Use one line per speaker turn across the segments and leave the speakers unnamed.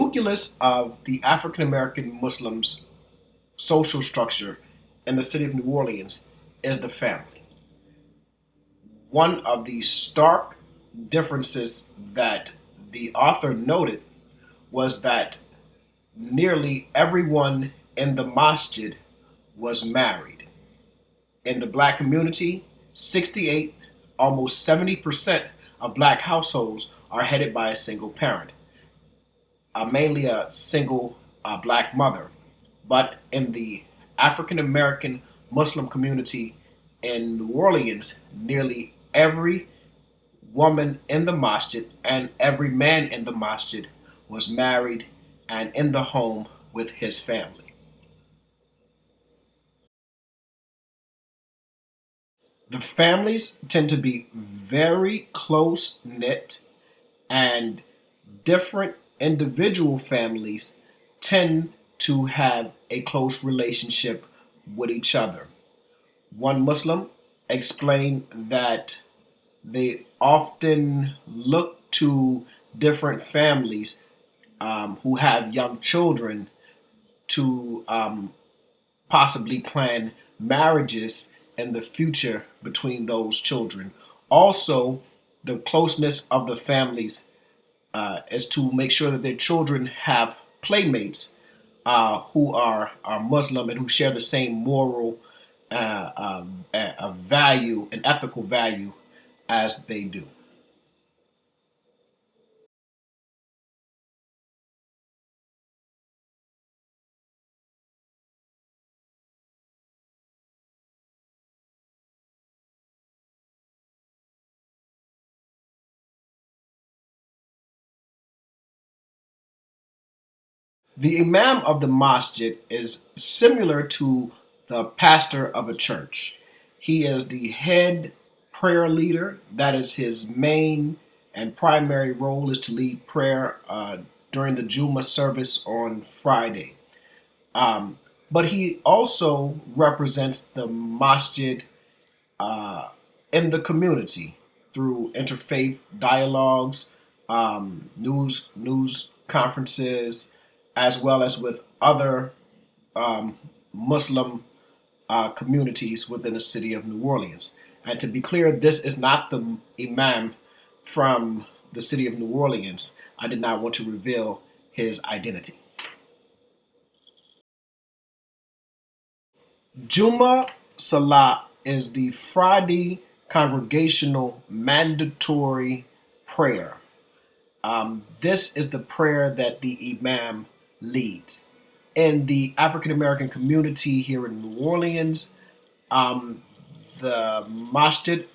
nucleus of the African American Muslims' social structure in the city of New Orleans is the family. One of the stark differences that the author noted was that nearly everyone in the masjid was married. In the black community, 68, almost 70% of black households are headed by a single parent, mainly a single black mother. But in the African American Muslim community in New Orleans, nearly every woman in the masjid and every man in the masjid was married and in the home with his family. The families tend to be very close knit, and different individual families tend to have a close relationship with each other. One Muslim explained that they often look to different families who have young children to possibly plan marriages in the future between those children. Also, the closeness of the families is to make sure that their children have playmates who are Muslim and who share the same moral value and ethical value as they do. The imam of the masjid is similar to the pastor of a church. He is the head prayer leader. That is his main and primary role, is to lead prayer during the Juma service on Friday. Um, but he also represents the masjid uh, in the community through interfaith dialogues, news conferences, as well as with other um, Muslim communities within the city of New Orleans. And to be clear, this is not the imam from the city of New Orleans. I did not want to reveal his identity. Juma Salah is the Friday congregational mandatory prayer. This is the prayer that the Imam leads. In the African American community here in New Orleans, um, the Masjid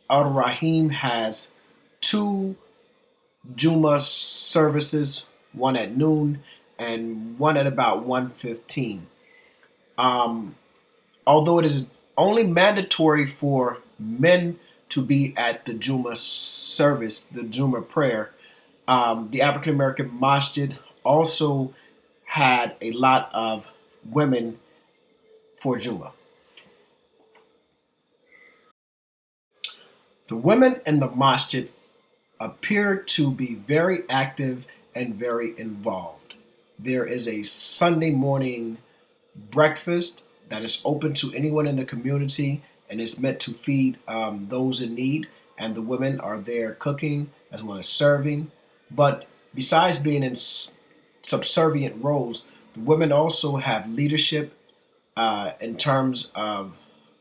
Al Rahim has two Juma services, one at noon and one at about 1:15. Um, Although it is only mandatory for men to be at the Juma service, the Juma prayer, the African American Masjid also had a lot of women for Juma. The women in the Masjid appear to be very active and very involved. There is a Sunday morning breakfast that is open to anyone in the community and is meant to feed those in need. And the women are there cooking as well as serving. But besides being in subservient roles, the women also have leadership in terms of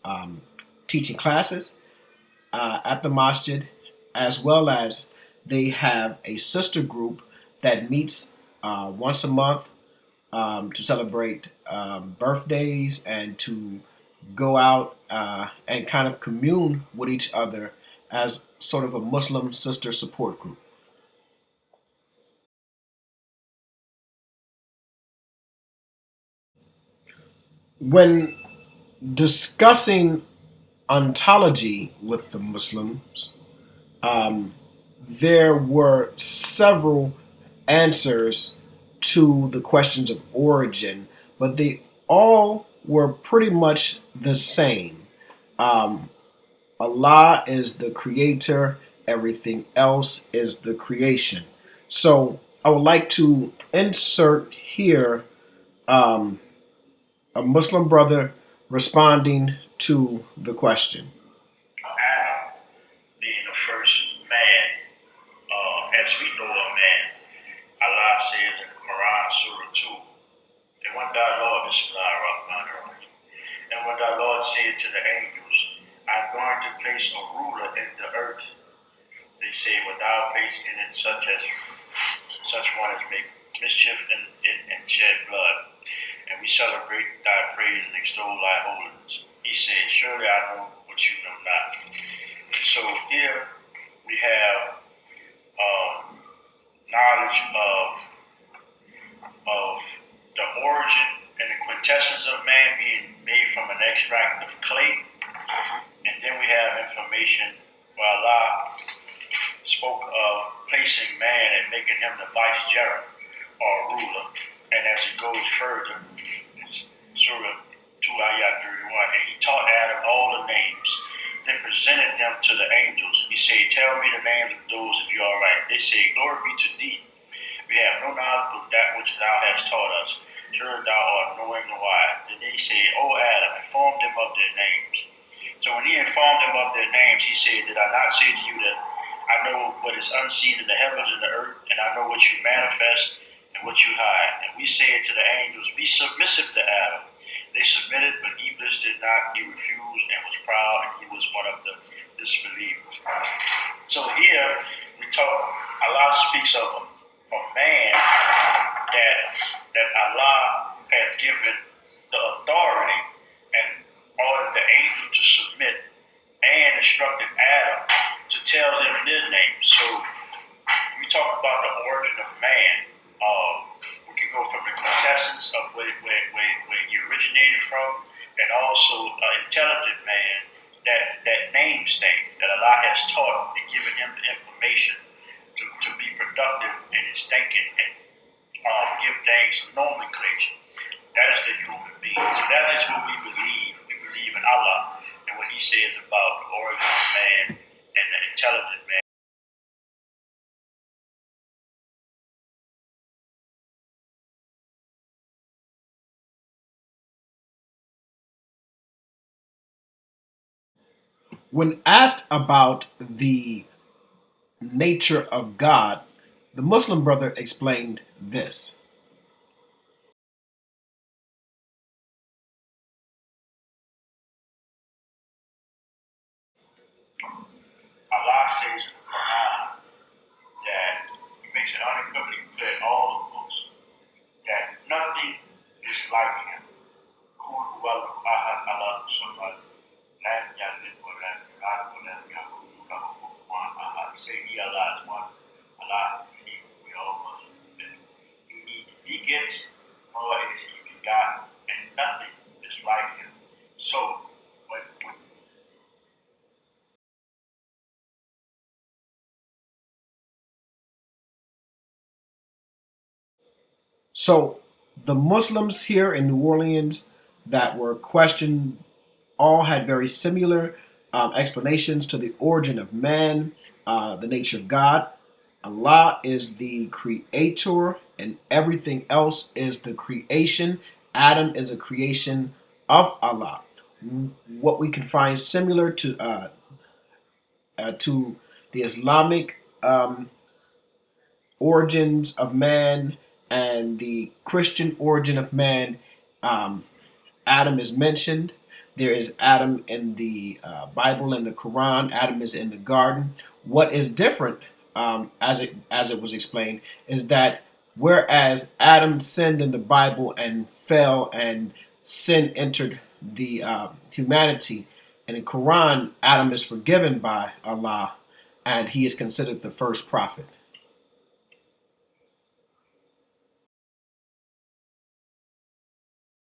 um, teaching classes at the masjid, as well as they have a sister group that meets once a month to celebrate birthdays and to go out and kind of commune with each other as sort of a Muslim sister support group. When discussing ontology with the Muslims, um, there were several answers to the questions of origin, but they all were pretty much the same. Um, Allah is the creator, everything else is the creation. So I would like to insert here um, a Muslim brother responding to the question.
Adam being the first man, as we know of man, Allah says in the Quran, Surah 2, and when thy Lord, Bismillah ar-Rahman ar-Rahim, and when thy Lord said to the angels, I'm going to place a ruler in the earth, they say, without place in it such one as make mischief and shed blood. And we celebrate thy praise and extol thy holiness. He said, surely I know what you know not. So here we have knowledge of the origin and the quintessence of man being made from an extract of clay. And then we have information where Allah spoke of placing man and making him the vicegerent or ruler. And as it goes further, it's Surah 2 Ayat 31, and he taught Adam all the names, then presented them to the angels. He said, tell me the names of those if you are right. They say, glory be to thee. We have no knowledge of that which thou hast taught us. Sure thou art knowing the wise. Then they said, O Adam, inform them of their names. So when he informed them of their names, he said, did I not say to you that I know what is unseen in the heavens and the earth, and I know what you manifest and what you hide? And we said to the angels, be submissive to Adam. They submitted, but Iblis did not. He refused and was proud, and he was one of the disbelievers. So here we talk, Allah speaks of a man that Allah has given the authority and ordered the angel to submit and instructed Adam to tell them their names. So we talk about the origin of man. We can go from the quintessence of where he originated from, and also an intelligent man that names things, that Allah has taught and given him the information to be productive in his thinking and give things nomenclature. That is the human being. So that is what we believe. We believe in Allah and what he says about the origin of man and the intelligent man.
When asked about the nature of God, the Muslim brother explained this.
Allah says in the Quran that he makes it unequivocally clear in all the books that nothing is like him. Say he Allah is one. Allah is he. We all must admit. He gets nor is he begotten, and nothing is like him. So when
So the Muslims here in New Orleans that were questioned all had very similar explanations to the origin of man, the nature of God. Allah is the creator, and everything else is the creation. Adam is a creation of Allah. What we can find similar to the Islamic origins of man and the Christian origin of man, um, Adam is mentioned. There is Adam in the Bible and the Quran. Adam is in the garden. What is different, as it was explained, is that whereas Adam sinned in the Bible and fell, and sin entered the humanity, and in Quran, Adam is forgiven by Allah, and he is considered the first prophet.